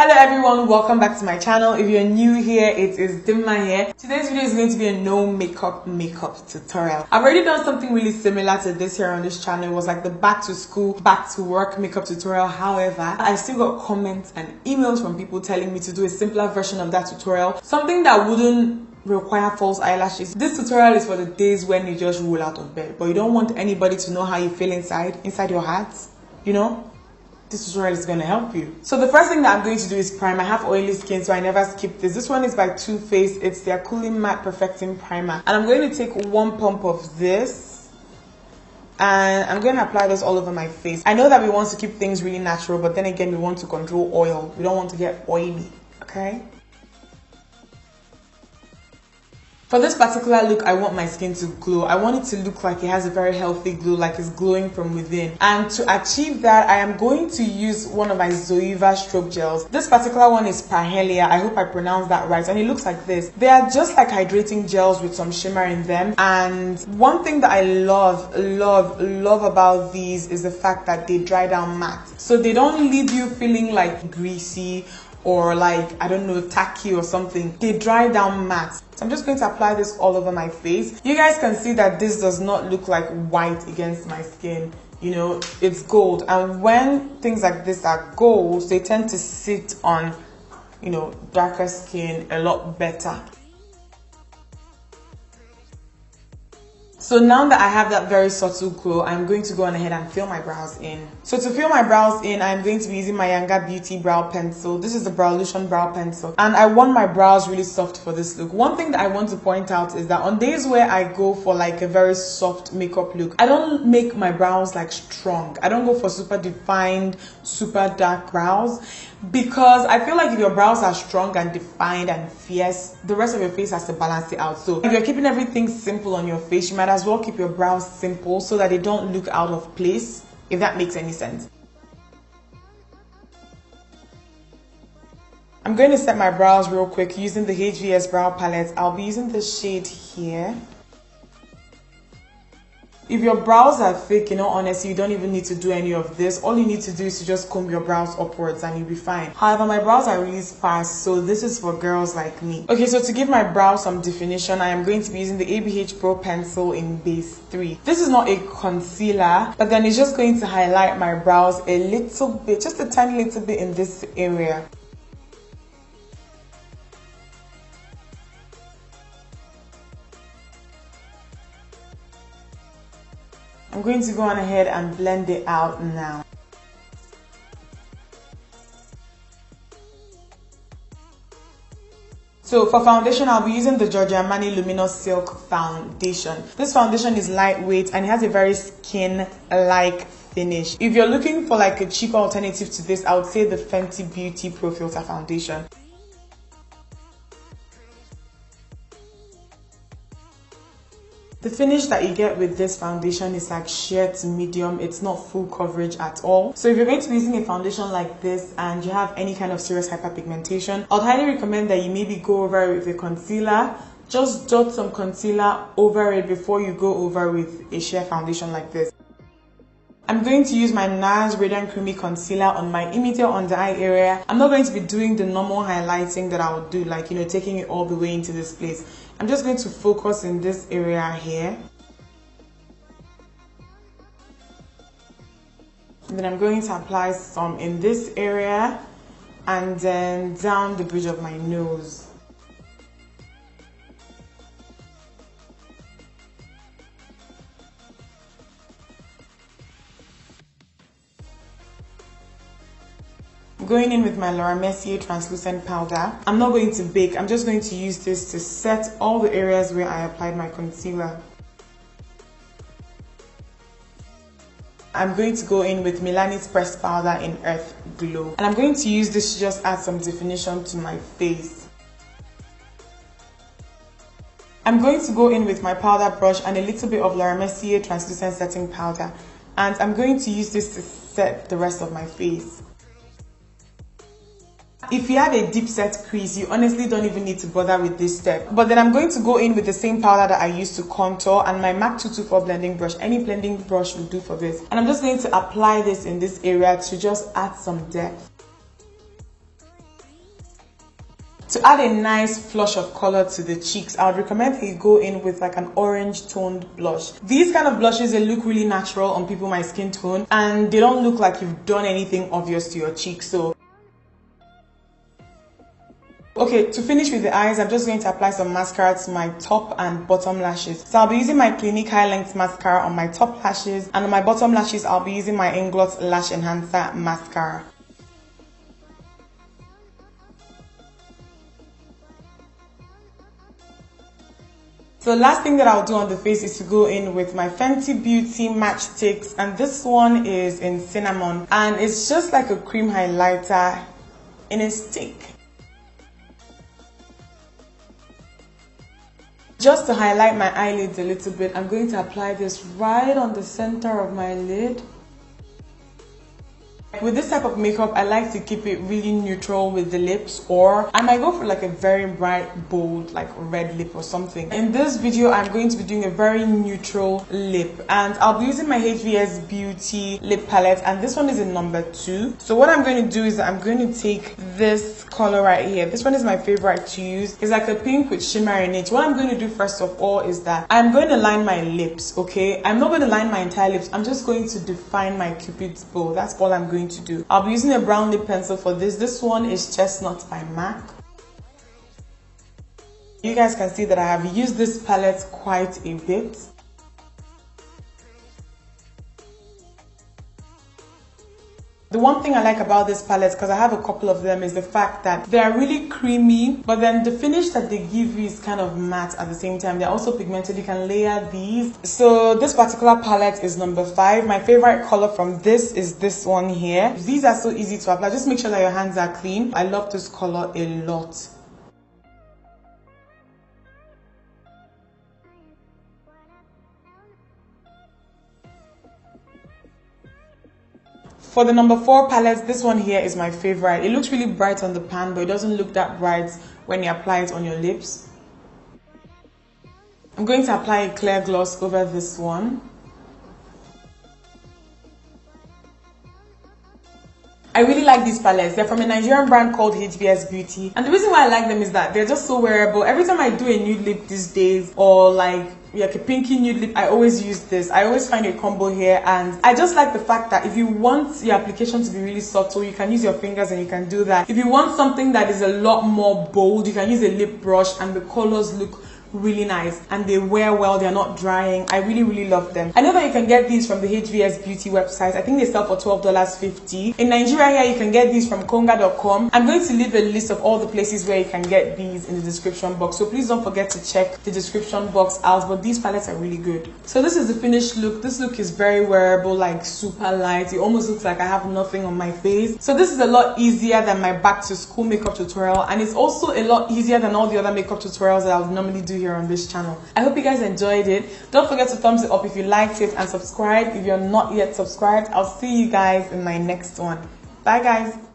Hello everyone, welcome back to my channel. If you're new here, it is Dimma here. Today's video is going to be a no makeup tutorial. I've already done something really similar to this here on this channel. It was like the back to school, back to work makeup tutorial. However, I still got comments and emails from people telling me to do a simpler version of that tutorial. Something that wouldn't require false eyelashes. This tutorial is for the days when you just roll out of bed, but you don't want anybody to know how you feel inside your heart, you know. This tutorial is going to help you. So the first thing that I'm going to do is prime. I have oily skin, so I never skip this. This one is by Too Faced. It's their Cooling Matte Perfecting Primer. And I'm going to take one pump of this. And I'm going to apply this all over my face. I know that we want to keep things really natural, but then again, we want to control oil. We don't want to get oily, okay? For this particular look, I want my skin to glow. I want it to look like it has a very healthy glow, like it's glowing from within. And to achieve that, I am going to use one of my Zoeva stroke gels. This particular one is Parhelia. I hope I pronounced that right. And it looks like this. They are just like hydrating gels with some shimmer in them. And one thing that I love about these is the fact that they dry down matte. So they don't leave you feeling like greasy or like, I don't know, tacky or something. They dry down matte. So I'm just going to apply this all over my face. You guys can see that this does not look like white against my skin. You know, it's gold. And when things like this are gold, they tend to sit on, you know, darker skin a lot better. So now that I have that very subtle glow, I'm going to go on ahead and fill my brows in. So to fill my brows in, I'm going to be using my Yanga Beauty Brow Pencil. This is the Browlution Brow Pencil. And I want my brows really soft for this look. One thing that I want to point out is that on days where I go for like a very soft makeup look, I don't make my brows like strong. I don't go for super defined, super dark brows. Because I feel like if your brows are strong and defined and fierce, the rest of your face has to balance it out. So if you're keeping everything simple on your face, you might as well keep your brows simple so that they don't look out of place, if that makes any sense. I'm going to set my brows real quick using the HVS Brow Palette. I'll be using the shade here. If your brows are thick, you know, honestly, you don't even need to do any of this. All you need to do is to just comb your brows upwards and you'll be fine. However, my brows are really sparse, so this is for girls like me. Okay, so to give my brows some definition, I am going to be using the ABH Pro Pencil in Base 3. This is not a concealer, but then it's just going to highlight my brows a little bit, just a tiny little bit in this area. I'm going to go on ahead and blend it out now. So for foundation, I'll be using the Giorgio Armani Luminous Silk Foundation. This foundation is lightweight and it has a very skin-like finish. If you're looking for like a cheaper alternative to this, I would say the Fenty Beauty Pro Filter Foundation. The finish that you get with this foundation is like sheer to medium. It's not full coverage at all. So if you're going to be using a foundation like this and you have any kind of serious hyperpigmentation, I'd highly recommend that you maybe go over it with a concealer. Just dot some concealer over it before you go over with a sheer foundation like this. I'm going to use my NARS Radiant Creamy Concealer on my immediate under eye area. I'm not going to be doing the normal highlighting that I would do, like, you know, taking it all the way into this place. I'm just going to focus in this area here. And then I'm going to apply some in this area and then down the bridge of my nose. Going in with my Laura Mercier translucent powder. I'm not going to bake, I'm just going to use this to set all the areas where I applied my concealer. I'm going to go in with Milani's pressed powder in Earth Glow. And I'm going to use this to just add some definition to my face. I'm going to go in with my powder brush and a little bit of Laura Mercier translucent setting powder. And I'm going to use this to set the rest of my face. If you have a deep set crease, you honestly don't even need to bother with this step. But then I'm going to go in with the same powder that I used to contour and my MAC 224 blending brush. Any blending brush will do for this. And I'm just going to apply this in this area to just add some depth. To add a nice flush of color to the cheeks, I would recommend that you go in with like an orange toned blush. These kind of blushes, they look really natural on people my skin tone, and they don't look like you've done anything obvious to your cheeks. So okay, to finish with the eyes, I'm just going to apply some mascara to my top and bottom lashes. So I'll be using my Clinique High Length Mascara on my top lashes, and on my bottom lashes, I'll be using my Inglot Lash Enhancer Mascara. So last thing that I'll do on the face is to go in with my Fenty Beauty Match Sticks, and this one is in Cinnamon, and it's just like a cream highlighter in a stick. Just to highlight my eyelids a little bit, I'm going to apply this right on the center of my lid. With this type of makeup, I like to keep it really neutral with the lips, or I might go for like a very bright, bold, like red lip or something. In this video, I'm going to be doing a very neutral lip, and I'll be using my HVS Beauty lip palette, and this one is in number 2. So what I'm going to do is I'm going to take this color right here. This one is my favorite to use. It's like a pink with shimmer in it. What I'm going to do first of all is that I'm going to line my lips, okay? I'm not going to line my entire lips. I'm just going to define my Cupid's bow. That's all I'm going to do. I'll be using a brown lip pencil for this. This one is Chestnut by MAC. You guys can see that I have used this palette quite a bit. The one thing I like about this palette, because I have a couple of them, is the fact that they are really creamy, but then the finish that they give you is kind of matte at the same time. They're also pigmented. You can layer these. So this particular palette is number 5. My favorite color from this is this one here. These are so easy to apply. Just make sure that your hands are clean. I love this color a lot. For the number 4 palette, this one here is my favorite. It looks really bright on the pan, but it doesn't look that bright when you apply it on your lips. I'm going to apply a clear gloss over this one. I really like these palettes. They're from a Nigerian brand called HVS Beauty. And the reason why I like them is that they're just so wearable. Every time I do a nude lip these days, or like a pinky nude lip, I always use this. I always find a combo here, and I just like the fact that if you want your application to be really subtle, you can use your fingers and you can do that. If you want something that is a lot more bold, you can use a lip brush, and the colors look really nice and they wear well. They're not drying. I really love them. I know that you can get these from the HVS Beauty website. I think they sell for $12.50. In Nigeria here, you can get these from konga.com. I'm going to leave a list of all the places where you can get these in the description box, so please don't forget to check the description box out. But these palettes are really good. So this is the finished look. This look is very wearable, like super light. It almost looks like I have nothing on my face. So this is a lot easier than my back to school makeup tutorial, and it's also a lot easier than all the other makeup tutorials that I would normally do here on this channel. I hope you guys enjoyed it. Don't forget to thumbs it up if you liked it, and subscribe if you're not yet subscribed. I'll see you guys in my next one. Bye guys.